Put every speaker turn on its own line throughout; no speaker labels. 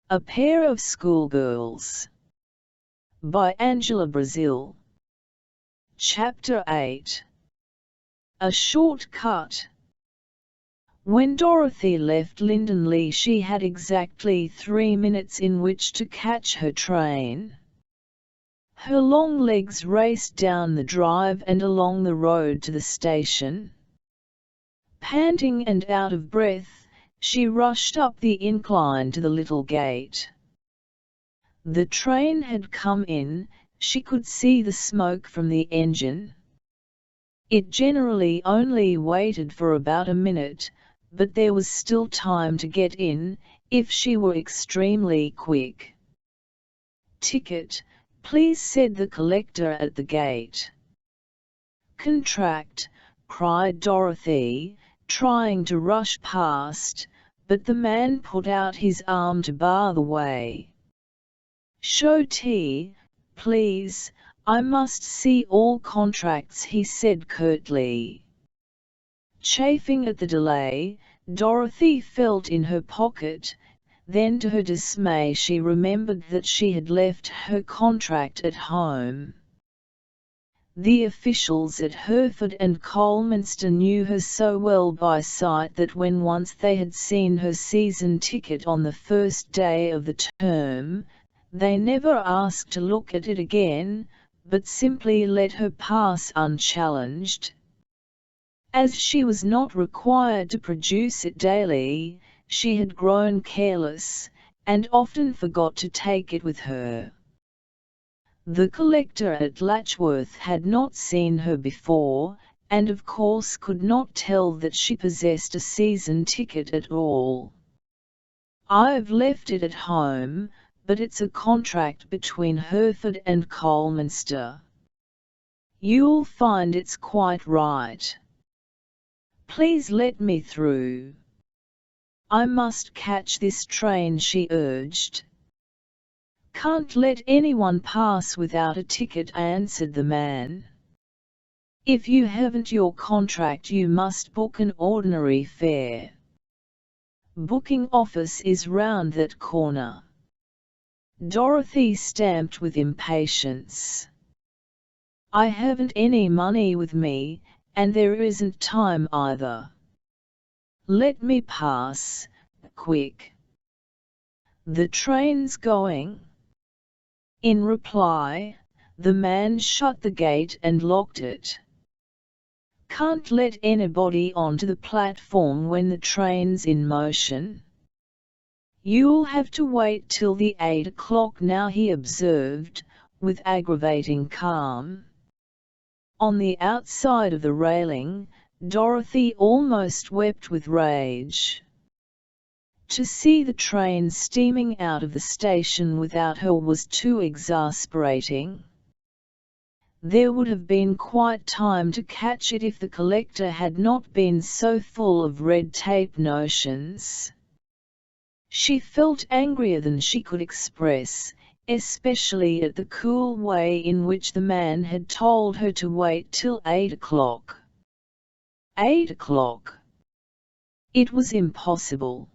A Pair of Schoolgirls by Angela Brazil. Chapter 8. A Short Cut. When Dorothy left Lindenley, she had exactly 3 minutes in which to catch her train. Her long legs raced down the drive and along the road to the station. Panting and out of breath, she rushed up the incline to the little gate. The train had come in. She could see the smoke from the engine. It generally only waited for about a minute, but there was still time to get in, if she were extremely quick. "Ticket, please," said the collector at the gate. "Contract," cried Dorothy, trying to rush past, but the man put out his arm to bar the way. "Show tea, please, I must see all contracts," he said curtly. Chafing at the delay, Dorothy felt in her pocket. Then to her dismay she remembered that she had left her contract at home. The officials at Hereford and Coalminster knew her so well by sight that when once they had seen her season ticket on the first day of the term, they never asked to look at it again, but simply let her pass unchallenged. As she was not required to produce it daily, she had grown careless, and often forgot to take it with her. The collector at Letchworth had not seen her before, and of course could not tell that she possessed a season ticket at all. "I've left it at home, but it's a contract between Hereford and Coalminster. You'll find it's quite right. Please let me through. I must catch this train," she urged. "Can't let anyone pass without a ticket," answered the man. "If you haven't your contract you must book an ordinary fare. Booking office is round that corner." Dorothy stamped with impatience. "I haven't any money with me, and there isn't time either. Let me pass, quick. The train's going." In reply, the man shut the gate and locked it. "Can't let anybody onto the platform when the train's in motion. You'll have to wait till the 8 o'clock now," he observed, with aggravating calm. On the outside of the railing, Dorothy almost wept with rage. To see the train steaming out of the station without her was too exasperating. There would have been quite time to catch it if the collector had not been so full of red tape notions. She felt angrier than she could express, especially at the cool way in which the man had told her to wait till 8 o'clock. 8 o'clock! It was impossible.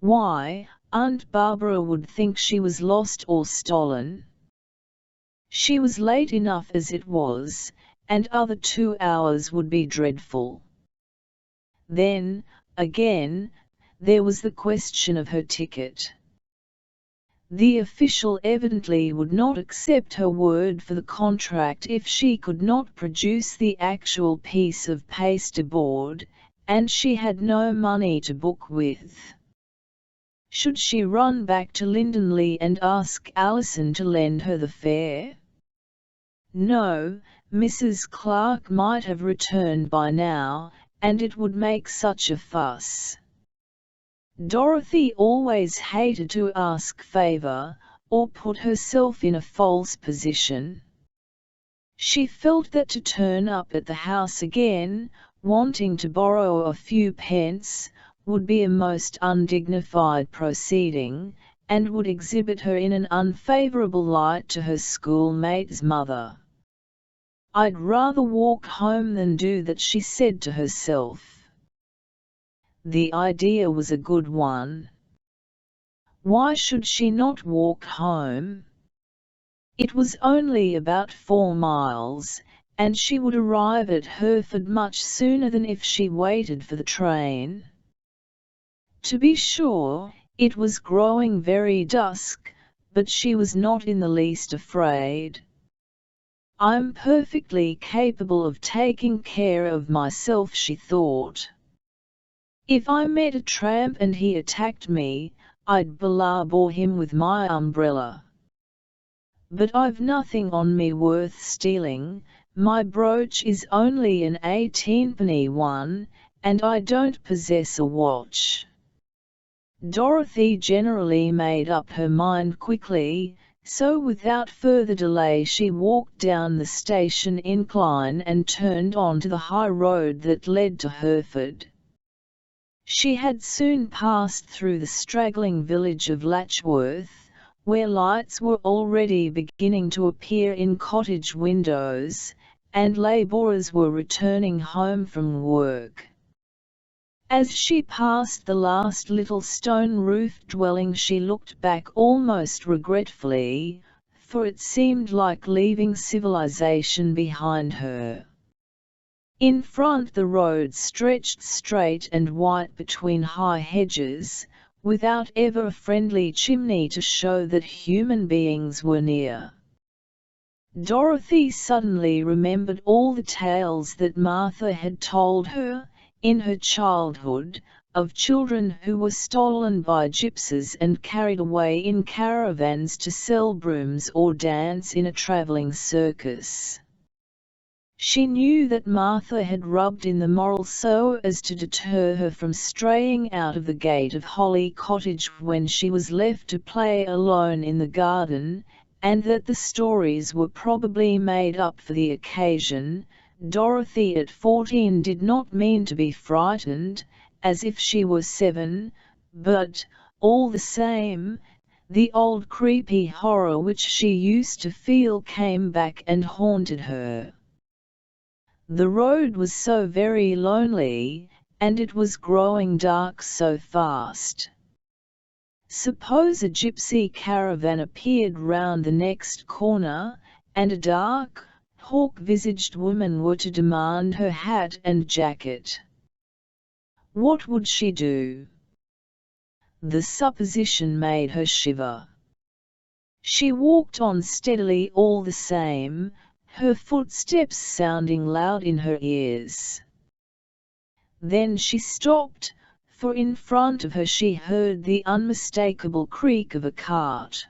Why, Aunt Barbara would think she was lost or stolen. She was late enough as it was, and other 2 hours would be dreadful. Then, again, there was the question of her ticket. The official evidently would not accept her word for the contract if she could not produce the actual piece of pasteboard, and she had no money to book with. Should she run back to Lindenley and ask Alison to lend her the fare? No, Mrs. Clark might have returned by now, and it would make such a fuss. Dorothy always hated to ask favor, or put herself in a false position. She felt that to turn up at the house again, wanting to borrow a few pence, would be a most undignified proceeding, and would exhibit her in an unfavorable light to her schoolmate's mother. "I'd rather walk home than do that," she said to herself. The idea was a good one. Why should she not walk home? It was only about 4 miles, and she would arrive at Hereford much sooner than if she waited for the train. To be sure, it was growing very dusk, but she was not in the least afraid. "I'm perfectly capable of taking care of myself," she thought. "If I met a tramp and he attacked me, I'd bore him with my umbrella. But I've nothing on me worth stealing. My brooch is only an 18-penny one, and I don't possess a watch." Dorothy generally made up her mind quickly, so without further delay she walked down the station incline and turned on to the high road that led to Hereford. She had soon passed through the straggling village of Letchworth, where lights were already beginning to appear in cottage windows, and labourers were returning home from work. As she passed the last little stone-roofed dwelling she looked back almost regretfully, for it seemed like leaving civilization behind her. In front the road stretched straight and white between high hedges, without ever a friendly chimney to show that human beings were near. Dorothy suddenly remembered all the tales that Martha had told her, in her childhood, of children who were stolen by gypsies and carried away in caravans to sell brooms or dance in a travelling circus. She knew that Martha had rubbed in the moral so as to deter her from straying out of the gate of Holly Cottage when she was left to play alone in the garden, and that the stories were probably made up for the occasion. Dorothy at 14 did not mean to be frightened, as if she were 7, but, all the same, the old creepy horror which she used to feel came back and haunted her. The road was so very lonely, and it was growing dark so fast. Suppose a gypsy caravan appeared round the next corner, and a dark, hawk-visaged woman were to demand her hat and jacket. What would she do? The supposition made her shiver. She walked on steadily all the same, her footsteps sounding loud in her ears. Then she stopped, for in front of her she heard the unmistakable creak of a cart.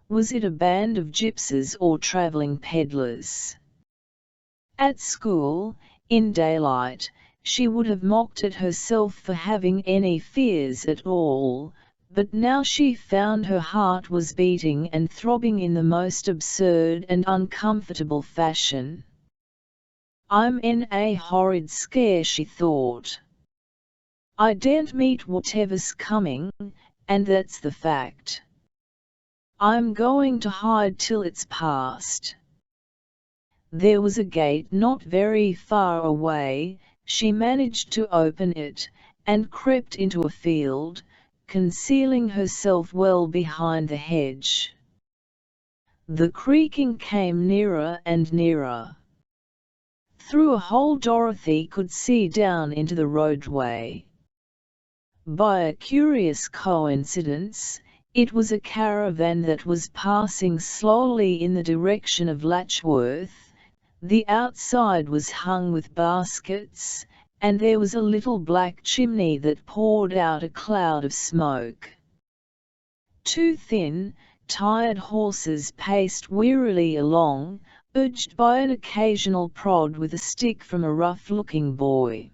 Was it a band of gypsies or travelling peddlers? At school, in daylight, she would have mocked at herself for having any fears at all, but now she found her heart was beating and throbbing in the most absurd and uncomfortable fashion. "I'm in a horrid scare," she thought. "I daren't meet whatever's coming, and that's the fact. I'm going to hide till it's past." There was a gate not very far away. She managed to open it, and crept into a field, concealing herself well behind the hedge. The creaking came nearer and nearer. Through a hole Dorothy could see down into the roadway. By a curious coincidence, it was a caravan that was passing slowly in the direction of Letchworth. The outside was hung with baskets, and there was a little black chimney that poured out a cloud of smoke. Two thin, tired horses paced wearily along, urged by an occasional prod with a stick from a rough-looking boy.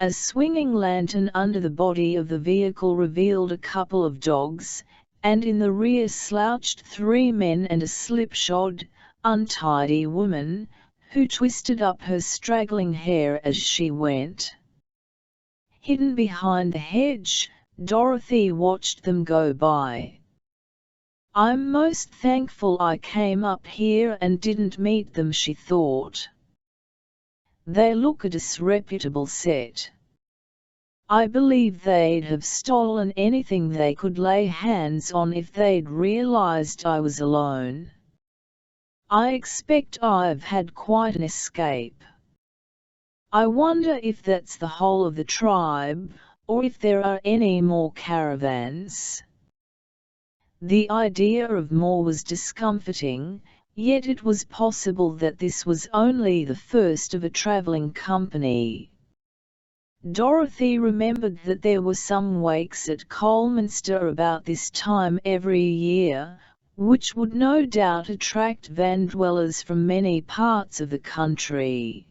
A swinging lantern under the body of the vehicle revealed a couple of dogs, and in the rear slouched 3 men and a slipshod, untidy woman, who twisted up her straggling hair as she went. Hidden behind the hedge, Dorothy watched them go by. "I'm most thankful I came up here and didn't meet them," she thought. "They look a disreputable set. I believe they'd have stolen anything they could lay hands on if they'd realized I was alone. I expect I've had quite an escape. I wonder if that's the whole of the tribe, or if there are any more caravans. The idea of more was discomforting, yet it was possible that this was only the first of a travelling company. Dorothy remembered that there were some wakes at Colminster about this time every year, which would no doubt attract van dwellers from many parts of the country.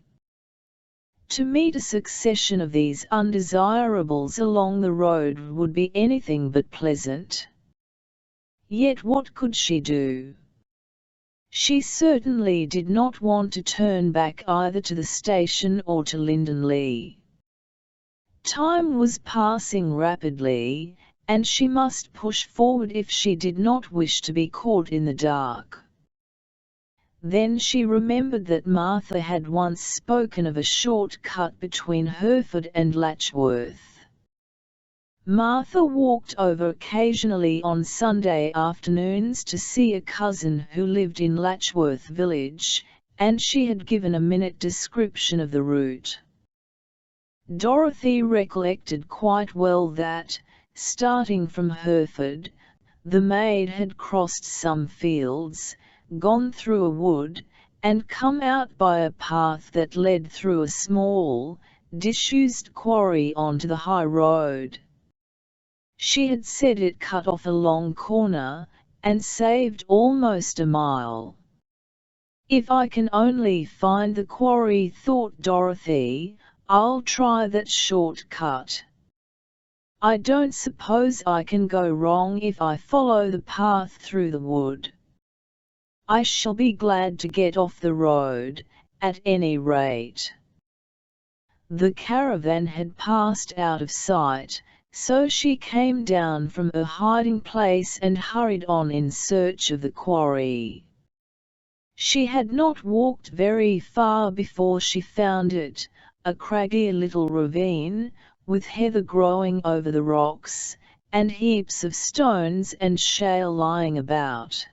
To meet a succession of these undesirables along the road would be anything but pleasant. Yet what could she do? She certainly did not want to turn back either to the station or to Lindenley. Time was passing rapidly, and she must push forward if she did not wish to be caught in the dark. Then she remembered that Martha had once spoken of a short cut between Hereford and Letchworth. Martha walked over occasionally on Sunday afternoons to see a cousin who lived in Letchworth village, and she had given a minute description of the route. Dorothy recollected quite well that, starting from Hereford, the maid had crossed some fields, gone through a wood, and come out by a path that led through a small, disused quarry onto the high road. She had said it cut off a long corner, and saved almost a mile. If I can only find the quarry, thought Dorothy, I'll try that short cut. I don't suppose I can go wrong if I follow the path through the wood. I shall be glad to get off the road, at any rate. The caravan had passed out of sight, so she came down from her hiding place and hurried on in search of the quarry. She had not walked very far before she found it, a craggy little ravine, with heather growing over the rocks, and heaps of stones and shale lying about.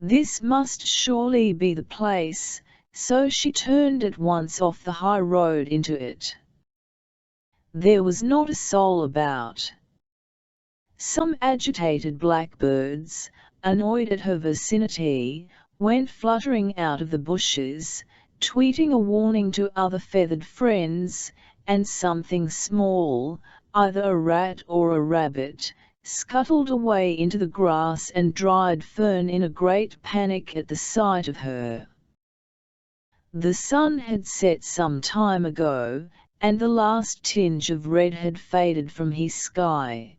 This must surely be the place, so she turned at once off the high road into it. There was not a soul about. Some agitated blackbirds, annoyed at her vicinity, went fluttering out of the bushes, tweeting a warning to other feathered friends, and something small, either a rat or a rabbit, scuttled away into the grass and dried fern in a great panic at the sight of her. The sun had set some time ago, and the last tinge of red had faded from his sky.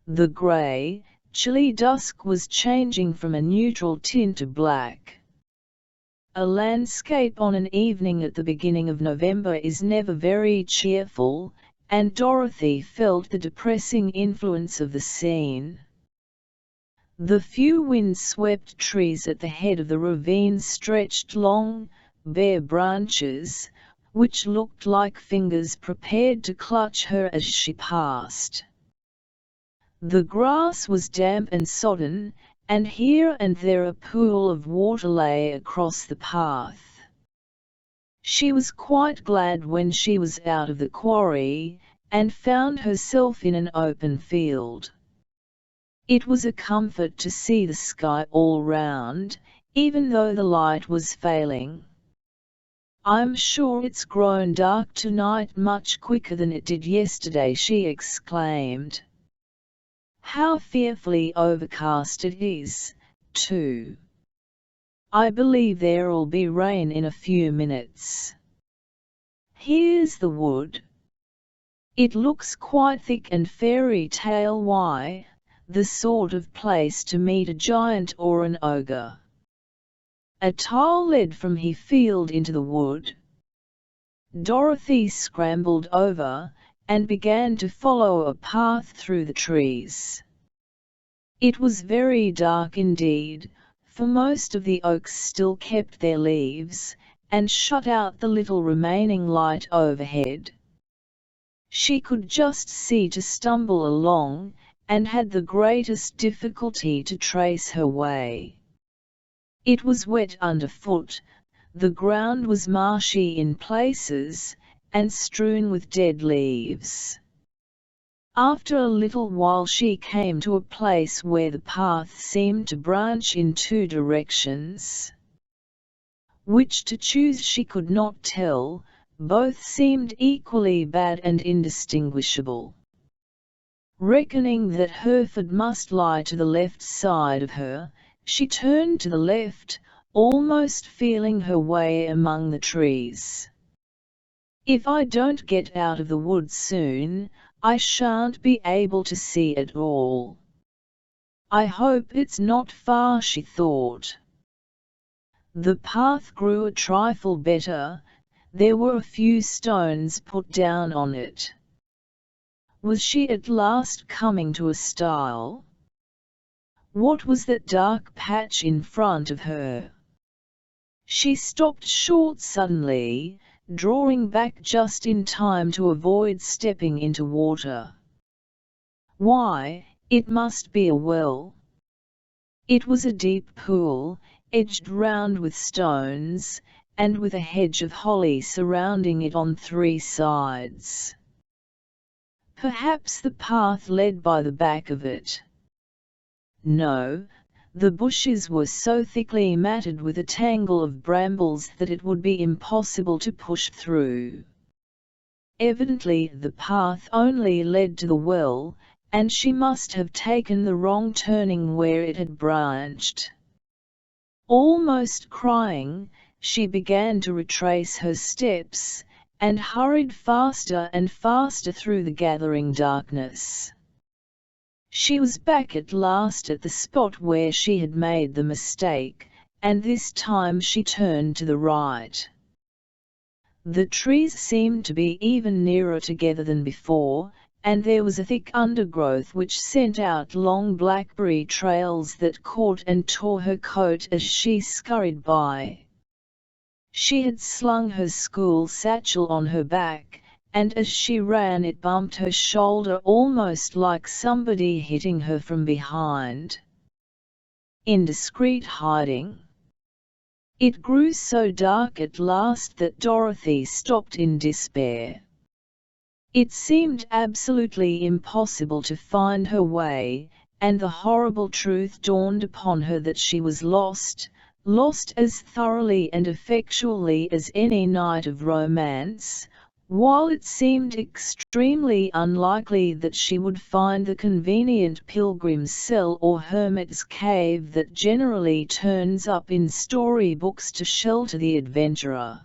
The grey, chilly dusk was changing from a neutral tint to black. A landscape on an evening at the beginning of November is never very cheerful, and Dorothy felt the depressing influence of the scene. The few wind-swept trees at the head of the ravine stretched long, bare branches, which looked like fingers prepared to clutch her as she passed. The grass was damp and sodden, and here and there a pool of water lay across the path. She was quite glad when she was out of the quarry, and found herself in an open field. It was a comfort to see the sky all round, even though the light was failing. "I'm sure it's grown dark tonight much quicker than it did yesterday," she exclaimed. "How fearfully overcast it is, too. I believe there'll be rain in a few minutes. Here's the wood. It looks quite thick and fairy tale-y, the sort of place to meet a giant or an ogre." A tile led from her field into the wood. Dorothy scrambled over, and began to follow a path through the trees. It was very dark indeed, for most of the oaks still kept their leaves, and shut out the little remaining light overhead. She could just see to stumble along, and had the greatest difficulty to trace her way. It was wet underfoot, the ground was marshy in places, and strewn with dead leaves. After a little while she came to a place where the path seemed to branch in two directions. Which to choose she could not tell, both seemed equally bad and indistinguishable. Reckoning that Hereford must lie to the left side of her, she turned to the left, almost feeling her way among the trees. "If I don't get out of the wood soon, I shan't be able to see at all. I hope it's not far," she thought. The path grew a trifle better, there were a few stones put down on it. Was she at last coming to a stile? What was that dark patch in front of her? She stopped short suddenly, drawing back just in time to avoid stepping into water. Why, it must be a well. It was a deep pool, edged round with stones, and with a hedge of holly surrounding it on three sides. Perhaps the path led by the back of it. No, the bushes were so thickly matted with a tangle of brambles that it would be impossible to push through. Evidently the path only led to the well, and she must have taken the wrong turning where it had branched. Almost crying, she began to retrace her steps, and hurried faster and faster through the gathering darkness. She was back at last at the spot where she had made the mistake, and this time she turned to the right. The trees seemed to be even nearer together than before, and there was a thick undergrowth which sent out long blackberry trails that caught and tore her coat as she scurried by. She had slung her school satchel on her back, and as she ran it bumped her shoulder almost like somebody hitting her from behind. Indiscreet hiding. It grew so dark at last that Dorothy stopped in despair. It seemed absolutely impossible to find her way, and the horrible truth dawned upon her that she was lost as thoroughly and effectually as any knight of romance, while it seemed extremely unlikely that she would find the convenient pilgrim's cell or hermit's cave that generally turns up in storybooks to shelter the adventurer.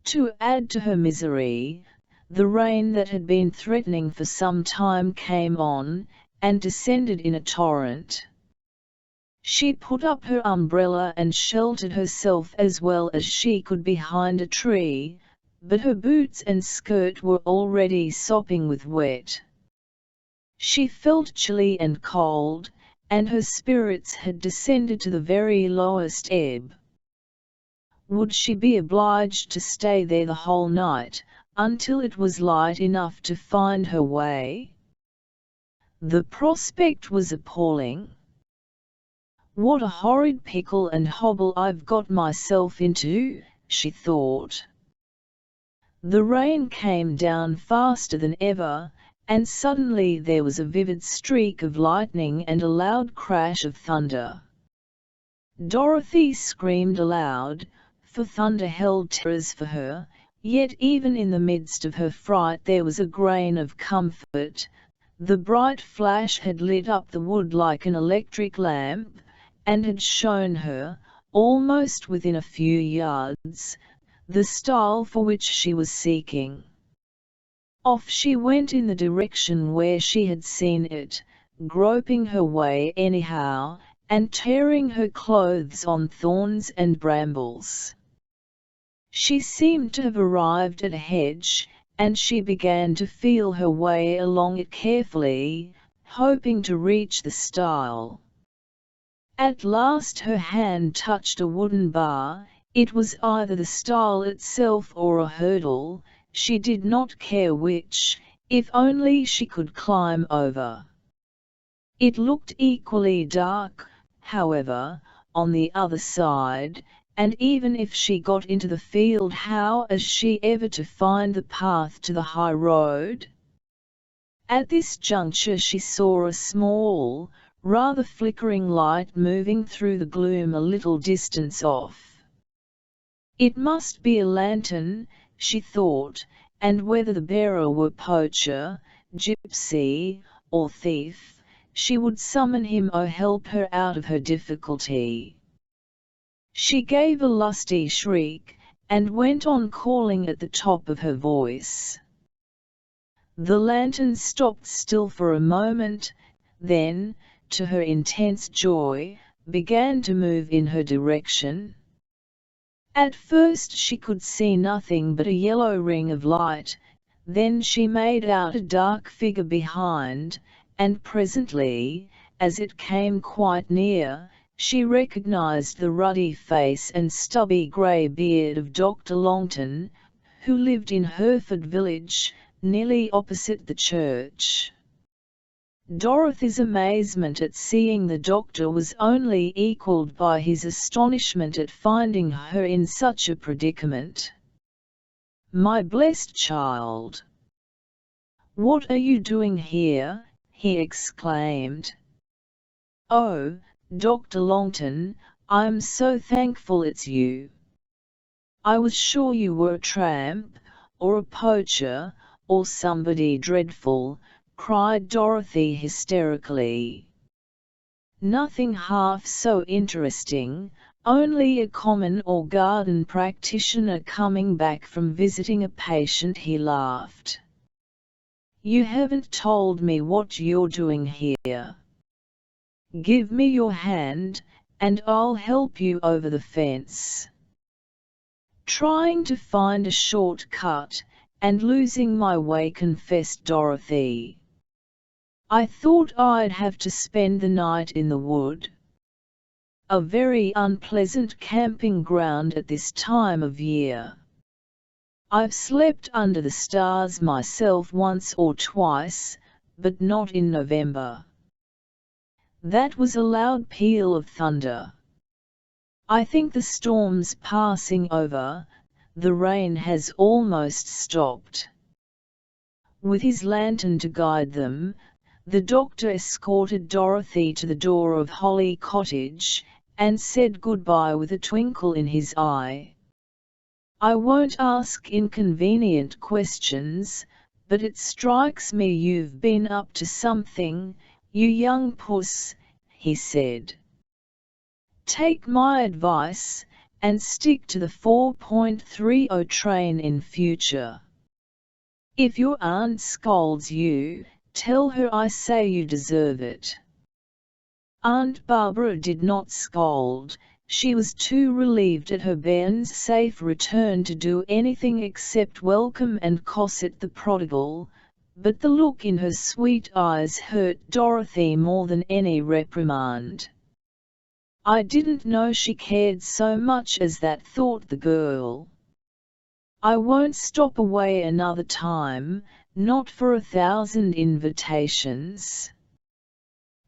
To add to her misery, the rain that had been threatening for some time came on, and descended in a torrent. She put up her umbrella and sheltered herself as well as she could behind a tree, but her boots and skirt were already sopping with wet. She felt chilly and cold, and her spirits had descended to the very lowest ebb. Would she be obliged to stay there the whole night, until it was light enough to find her way? The prospect was appalling. "What a horrid pickle and hobble I've got myself into," she thought. The rain came down faster than ever, and suddenly there was a vivid streak of lightning and a loud crash of thunder. Dorothy screamed aloud, for thunder held terrors for her, yet even in the midst of her fright there was a grain of comfort. The bright flash had lit up the wood like an electric lamp, and had shown her, almost within a few yards, the stile for which she was seeking. Off she went in the direction where she had seen it, groping her way anyhow, and tearing her clothes on thorns and brambles. She seemed to have arrived at a hedge, and she began to feel her way along it carefully, hoping to reach the stile. At last her hand touched a wooden bar. It was either the stile itself or a hurdle. she did not care which, if only she could climb over. It looked equally dark, however, on the other side, and even if she got into the field, how was she ever to find the path to the high road? At this juncture she saw a small, rather flickering light moving through the gloom a little distance off. It must be a lantern, she thought, and whether the bearer were poacher, gypsy, or thief, she would summon him or help her out of her difficulty. She gave a lusty shriek, and went on calling at the top of her voice. The lantern stopped still for a moment, then, to her intense joy, began to move in her direction. At first she could see nothing but a yellow ring of light, then she made out a dark figure behind, and presently, as it came quite near, she recognized the ruddy face and stubby grey beard of Dr. Longton, who lived in Hereford Village, nearly opposite the church. Dorothy's amazement at seeing the doctor was only equalled by his astonishment at finding her in such a predicament. "My blessed child! What are you doing here?" he exclaimed. "Oh, Dr. Longton, I'm so thankful it's you. I was sure you were a tramp, or a poacher, or somebody dreadful," cried Dorothy hysterically. "Nothing half so interesting, only a common or garden practitioner coming back from visiting a patient," he laughed. "You haven't told me what you're doing here. Give me your hand, and I'll help you over the fence." "Trying to find a short cut, and losing my way," confessed Dorothy. "I thought I'd have to spend the night in the wood. A very unpleasant camping ground at this time of year. I've slept under the stars myself once or twice, but not in November." That was a loud peal of thunder. "I think the storm's passing over, the rain has almost stopped." With his lantern to guide them, the doctor escorted Dorothy to the door of Holly Cottage, and said goodbye with a twinkle in his eye. "I won't ask inconvenient questions, but it strikes me you've been up to something, you young puss," he said. "Take my advice, and stick to the 4.30 train in future. If your aunt scolds you, tell her I say you deserve it." Aunt Barbara did not scold, she was too relieved at her bairn's safe return to do anything except welcome and cosset the prodigal, but the look in her sweet eyes hurt Dorothy more than any reprimand. "I didn't know she cared so much as that," thought the girl. "I won't stop away another time, not for 1,000 invitations.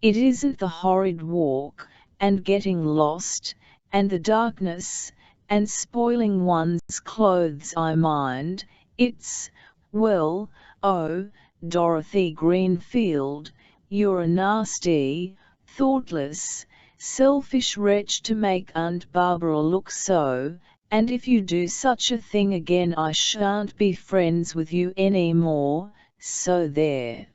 It isn't the horrid walk, and getting lost, and the darkness, and spoiling one's clothes I mind, it's, well, oh, Dorothy Greenfield, you're a nasty, thoughtless, selfish wretch to make Aunt Barbara look so, and if you do such a thing again I shan't be friends with you any more, so there."